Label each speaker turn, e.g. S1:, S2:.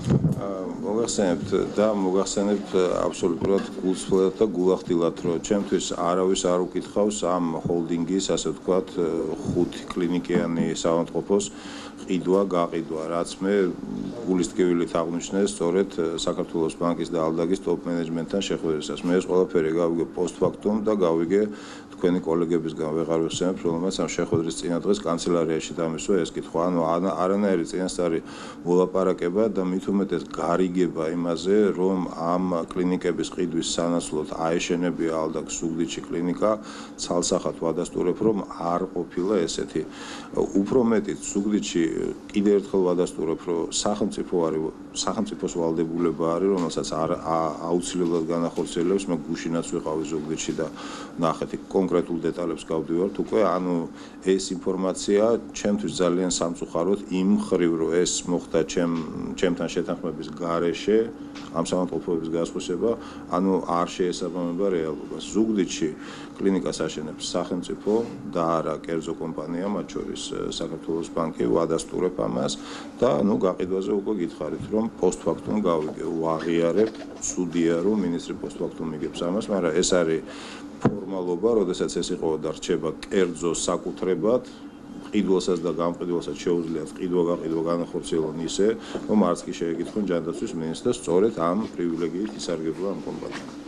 S1: მოგახსენებთ და მოგახსენებთ აბსოლუტურად გულსხმელად და გულახდილად, რომ ჩემთვის არავის არ უკითხავს ამ ჰოლდინგის, ასე ვთქვათ, 5 კლინიკიანი საავადმყოფოს ყიდვა, გაყიდვა, რაც მე გულის ტკივილით აღვნიშნე სწორედ საქართველოს ბანკის და ალდაგის ტოპ მენეჯმენტთან შეხვედრისას. მე ეს ყველაფერი გავიგე პოსტფაქტუმ და გავიგე თქვენი კოლეგებისგან ვეღარ ვიხსენებ, რომელმაც ამ შეხვედრის წინა დღეს კანცელარიაში დამისვა ეს კითხვა. ანუ არანაირი წინასწარი მოლაპარაკება და მით უმეტეს გარიგება იმაზე, რომ ამ კლინიკების ყიდვის სანაცვლოდ აეშენებია ალდაგს ზუგდიდში კლინიკა, ცალსახად ვადასტურებ, რომ არ ყოფილა ესეთი. უფრო მეტიც ზუგდიდში კიდევ ერთხელ ვადასტურებ, რომ სახელმწიფოს ვალდებულება არის, რომელსაც აუცილებლად განახორციელებს. მე გუშინაც ვიყავი ზუგდიდში და ნახეთ კონკრეტულ დეტალებს გავდივართ უკვე, ანუ ეს ინფორმაცია ჩემთვის ძალიან სამწუხაროდ იმ მხრივ, რომ ეს მოხდა ჩემთან შეთანხმების გარეშე, ამ საავადმყოფოების გასხვისება, ანუ არ შეესაბამება რეალობას. ზუგდიდში კლინიკას აშენებს სახელმწიფო და არა კერძო კომპანია, მათ შორის საქართველოს ბანკი, ვადასტურებ ამას და გაყიდვაზე უკვე გითხარით, რომ პოსტფაქტუმ გავიგე, ვაღიარებ, ცუდია რომ მინისტრი პოსტფაქტუმ იგებს ამას, მაგრამ ეს არის ფორმალობა, როდესაც ეს იყო და რჩება კერძო საკუთრებად, ყიდულსაც და გამყიდულსაც შეუძლიათ ყიდვა-გაყიდვა განახორციელონ ისე, რომ არც კი შეეკითხონ ჯანდაცვის მინისტრს სწორედ ამ პრივილეგიით ისარგებლა ამ კომპანიამ.